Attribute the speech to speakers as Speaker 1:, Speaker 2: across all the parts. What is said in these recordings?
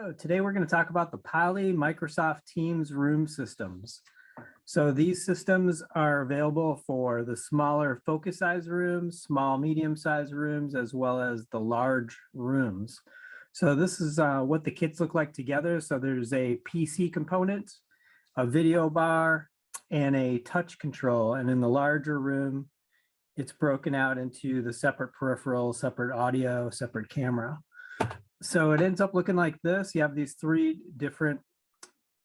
Speaker 1: Hello, today we're going to talk about the Poly Microsoft Teams room systems. So these systems are available for the smaller focus size rooms, small, medium size rooms, as well as the large rooms. So this is what the kits look like together. So there's a PC component, a video bar, and a touch control. And in the larger room, it's broken out into the separate peripheral, separate audio, separate camera. So it ends up looking like this. You have these three different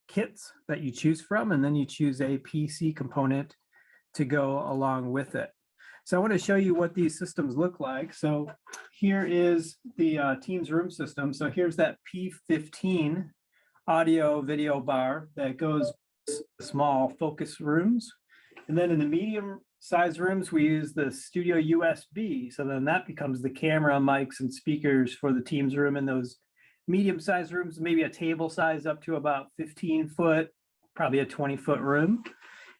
Speaker 1: kits that you choose from, and then you choose a PC component to go along with it. So I want to show you what these systems look like. So here is the Teams room system. So here's that P15 audio video bar that goes small focus rooms. And then in the medium size rooms, we use the Studio USB. So then that becomes the camera, mics, and speakers for the Teams room. In those medium size rooms, maybe a table size up to about 15 foot, probably a 20-foot room.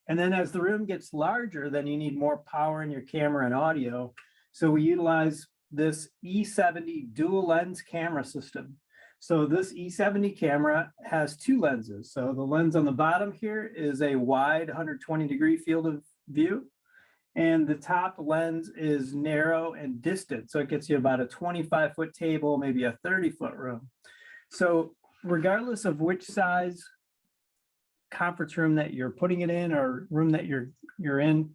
Speaker 1: And then as the room gets larger, then you need more power in your camera and audio. So we utilize this E70 dual lens camera system. So this E70 camera has two lenses. So the lens on the bottom here is a wide 120-degree field of view. And the top lens is narrow and distant. So it gets you about a 25-foot table, maybe a 30-foot room. So regardless of which size conference room that you're putting it in or room that you're in,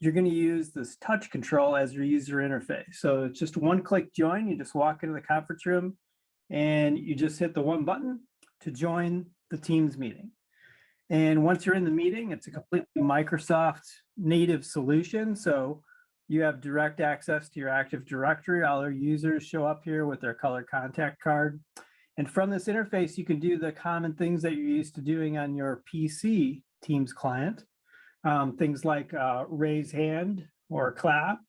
Speaker 1: you're going to use this touch control as your user interface. So it's just one-click join. You just walk into the conference room and you just hit the one button to join the Teams meeting. And once you're in the meeting, it's a completely Microsoft native solution. So you have direct access to your Active Directory. All our users show up here with their color contact card. And from this interface, you can do the common things that you're used to doing on your PC Teams client. Things like raise hand or clap.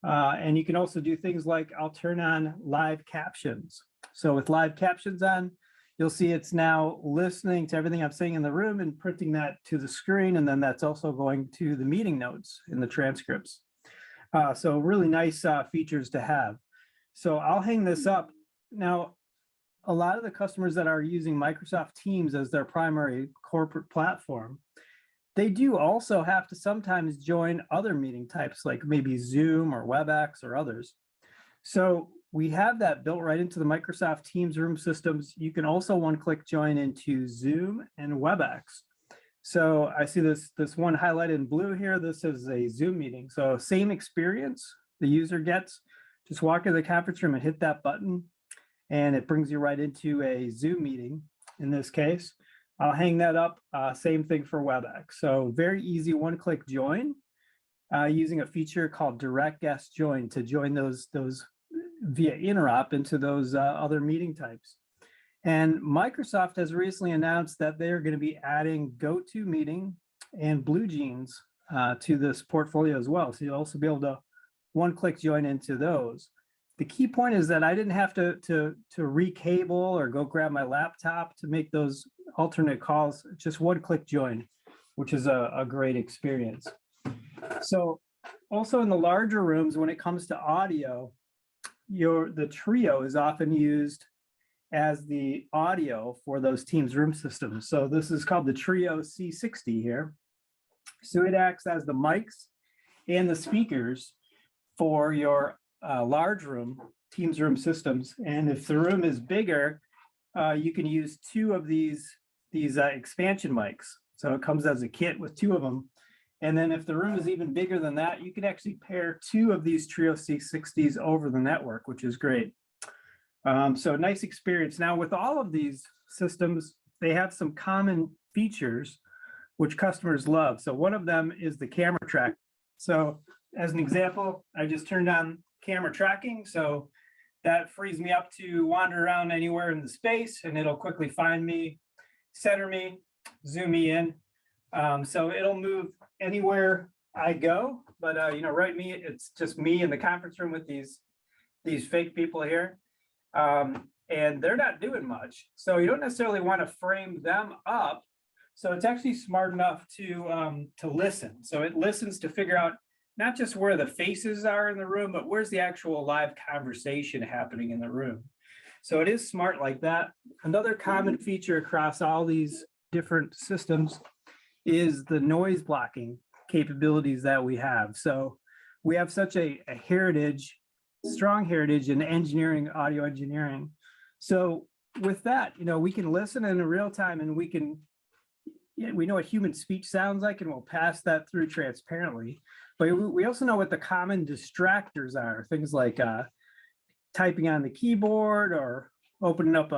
Speaker 1: And you can also do things like I'll turn on live captions. So with live captions on, you'll see it's now listening to everything I'm saying in the room and printing that to the screen. And then that's also going to the meeting notes in the transcripts. So really nice features to have. So I'll hang this up. Now, a lot of the customers that are using Microsoft Teams as their primary corporate platform, they do also have to sometimes join other meeting types like maybe Zoom or WebEx or others. So we have that built right into the Microsoft Teams room systems. You can also one-click join into Zoom and WebEx. So I see this one highlighted in blue here. This is a Zoom meeting. So same experience the user gets. Just walk into the conference room and hit that button, and it brings you right into a Zoom meeting in this case. I'll hang that up. Same thing for WebEx. So very easy one-click join using a feature called Direct Guest Join to join those via interop into those other meeting types. And Microsoft has recently announced that they're going to be adding GoToMeeting and BlueJeans to this portfolio as well. So you'll also be able to one-click join into those. The key point is that I didn't have to recable or go grab my laptop to make those alternate calls. Just one-click join, which is a great experience. So also in the larger rooms, when it comes to audio, the Trio is often used as the audio for those Teams room systems. So this is called the Trio C60 here. So it acts as the mics and the speakers for your large room Teams room systems. And if the room is bigger, you can use two of these expansion mics. So it comes as a kit with two of them. And then if the room is even bigger than that, you can actually pair two of these Trio C60s over the network, which is great. So nice experience. Now with all of these systems, they have some common features which customers love. So one of them is the camera track. So as an example, I just turned on camera tracking. So that frees me up to wander around anywhere in the space, and it'll quickly find me, center me, zoom me in. So it'll move anywhere I go, but it's just me in the conference room with these fake people here, and they're not doing much. So you don't necessarily want to frame them up. So it's actually smart enough to listen. So it listens to figure out not just where the faces are in the room, but where's the actual live conversation happening in the room. So it is smart like that. Another common feature across all these different systems is the noise blocking capabilities that we have. So we have such a heritage, strong heritage in engineering, audio engineering. So with that, we can listen in real time, and we know what human speech sounds like, and we'll pass that through transparently. But we also know what the common distractors are, things like typing on the keyboard or opening up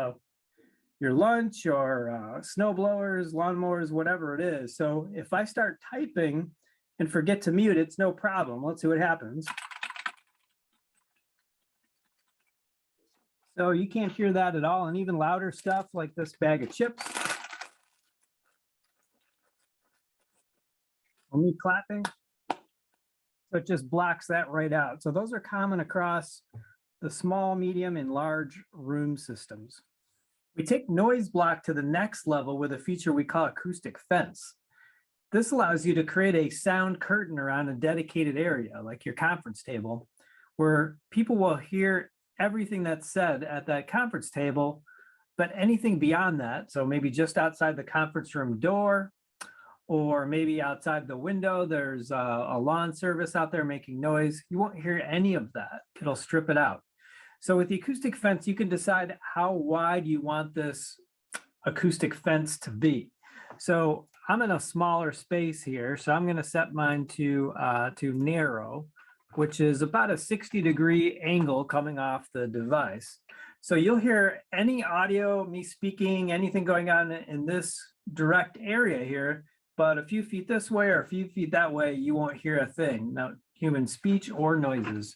Speaker 1: your lunch or snow blowers, lawnmowers, whatever it is. So if I start typing and forget to mute, it's no problem. Let's see what happens. So you can't hear that at all. And even louder stuff like this bag of chips. Or me clapping. So it just blocks that right out. So those are common across the small, medium, and large room systems. We take noise block to the next level with a feature we call acoustic fence. This allows you to create a sound curtain around a dedicated area, like your conference table, where people will hear everything that's said at that conference table, but anything beyond that, so maybe just outside the conference room door, or maybe outside the window, there's a lawn service out there making noise, you won't hear any of that. It'll strip it out. So with the acoustic fence, you can decide how wide you want this acoustic fence to be. So I'm in a smaller space here, so I'm going to set mine to narrow, which is about a 60-degree angle coming off the device. So you'll hear any audio, me speaking, anything going on in this direct area here, but a few feet this way or a few feet that way, you won't hear a thing, no human speech or noises.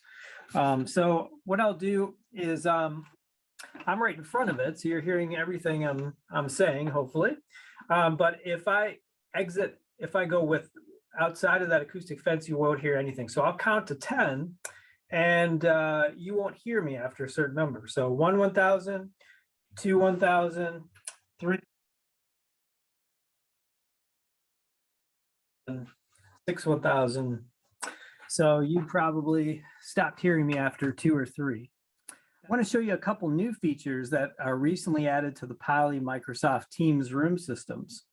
Speaker 1: So what I'll do is I'm right in front of it, so you're hearing everything I'm saying, hopefully. But if I go with outside of that acoustic fence, you won't hear anything. So I'll count to 10, and you won't hear me after a certain number. So 1, 1,000, 2, 1,000, 3, 6, 1,000. So you probably stopped hearing me after 2 or 3. I want to show you a couple new features that are recently added to the Poly Microsoft Teams room systems.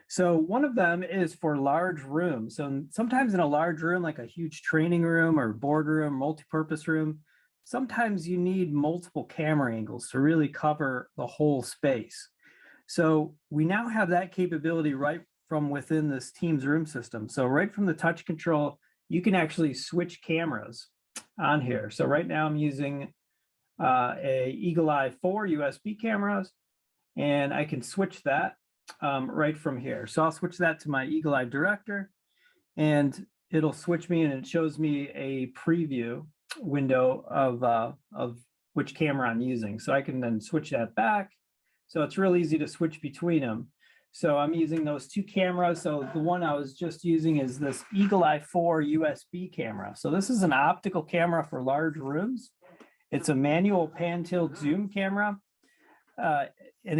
Speaker 1: So one of them is for large rooms. So sometimes in a large room, like a huge training room or boardroom, multi-purpose room, sometimes you need multiple camera angles to really cover the whole space. So we now have that capability right from within this Teams room system. So right from the touch control, you can actually switch cameras on here. So right now I'm using a Eagle Eye 4 USB cameras, and I can switch that right from here. So I'll switch that to my Eagle Eye Director, and it'll switch me, and it shows me a preview window of which camera I'm using. So I can then switch that back. So it's real easy to switch between them. So I'm using those 2 cameras. So the one I was just using is this Eagle Eye 4 USB camera. So this is an optical camera for large rooms. It's a manual pan tilt zoom camera. And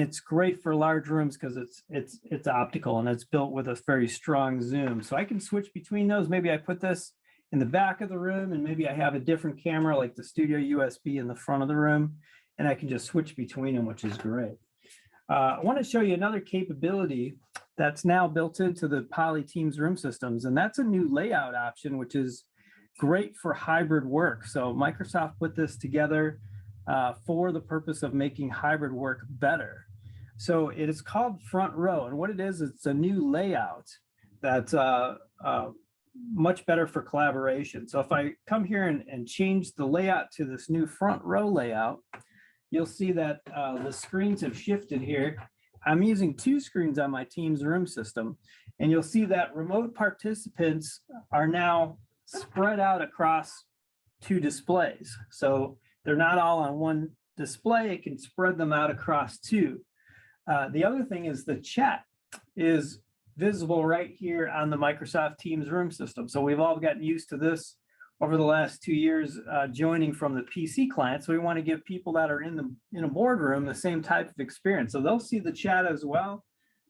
Speaker 1: it's great for large rooms because it's optical and it's built with a very strong zoom. So I can switch between those. Maybe I put this in the back of the room, and maybe I have a different camera like the studio USB in the front of the room, and I can just switch between them, which is great. I want to show you another capability that's now built into the Poly Teams room systems, and that's a new layout option, which is great for hybrid work. So Microsoft put this together for the purpose of making hybrid work better. So it is called Front Row, and what it is, it's a new layout that's much better for collaboration. So if I come here and change the layout to this new Front Row layout, you'll see that the screens have shifted here. I'm using 2 screens on my Teams room system, and you'll see that remote participants are now spread out across 2 displays. So they're not all on one display, it can spread them out across 2. The other thing is the chat is visible right here on the Microsoft Teams room system. So we've all gotten used to this over the last 2 years joining from the PC client. So we want to give people that are in a boardroom the same type of experience. So they'll see the chat as well.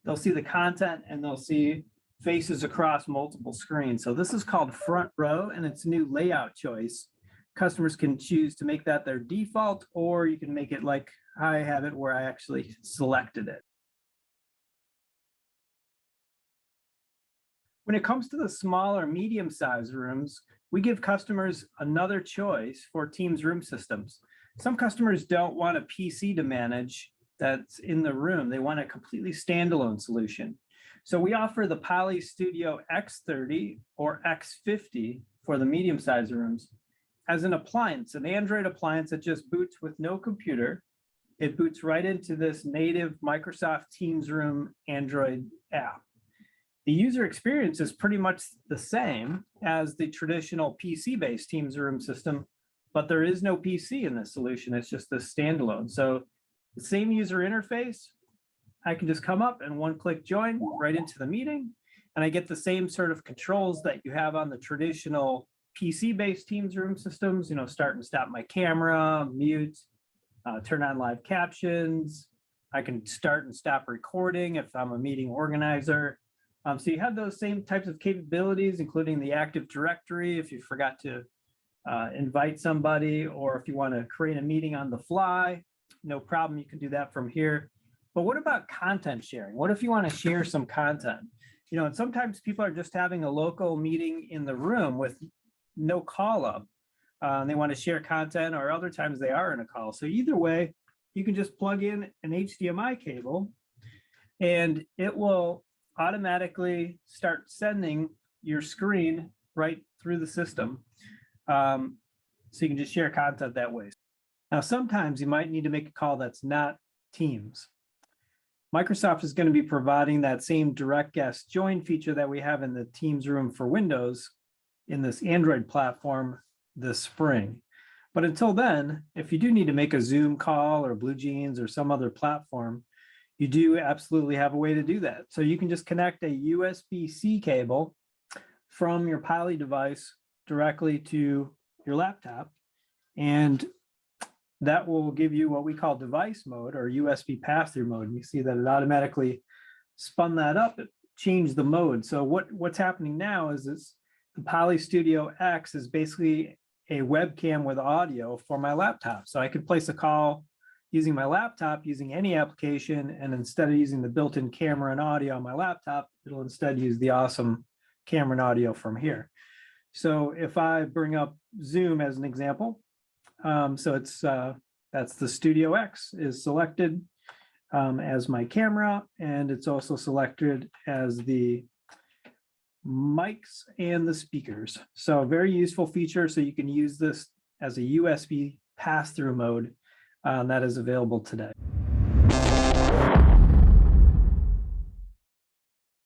Speaker 1: They'll see the content, and they'll see faces across multiple screens. So this is called Front Row, and it's a new layout choice Customers can choose to make that their default, or you can make it like I have it where I actually selected it. When it comes to the small or medium-sized rooms, we give customers another choice for Teams room systems. Some customers don't want a PC to manage that's in the room. They want a completely standalone solution. So we offer the Poly Studio X30 or X50 for the medium-sized rooms as an appliance, an Android appliance that just boots with no computer. It boots right into this native Microsoft Teams Room Android app. The user experience is pretty much the same as the traditional PC-based Teams Room system, but there is no PC in this solution. It's just a standalone. So the same user interface, I can just come up and one-click join right into the meeting, and I get the same sort of controls that you have on the traditional PC-based Teams Room systems, start and stop my camera, mute, turn on live captions. I can start and stop recording if I'm a meeting organizer. So you have those same types of capabilities, including the Active Directory if you forgot to invite somebody, or if you want to create a meeting on the fly, no problem, you can do that from here. But what about content sharing? What if you want to share some content? And sometimes people are just having a local meeting in the room with no call up. They want to share content, or other times they are in a call. So either way, you can just plug in an HDMI cable and it will automatically start sending your screen right through the system. So you can just share content that way. Now, sometimes you might need to make a call that's not Teams. Microsoft is going to be providing that same direct guest join feature that we have in the Teams room for Windows in this Android platform this spring. But until then, if you do need to make a Zoom call or BlueJeans or some other platform, you do absolutely have a way to do that. So you can just connect a USB-C cable from your Poly device directly to your laptop, and that will give you what we call device mode or USB pass-through mode. And you see that it automatically spun that up, it changed the mode. So what's happening now is the Poly Studio X is basically a webcam with audio for my laptop. So I could place a call using my laptop, using any application, and instead of using the built-in camera and audio on my laptop, it'll instead use the awesome camera and audio from here. So if I bring up Zoom as an example, so that's the Studio X is selected as my camera, and it's also selected as the mics and the speakers. So a very useful feature. So you can use this as a USB pass-through mode that is available today.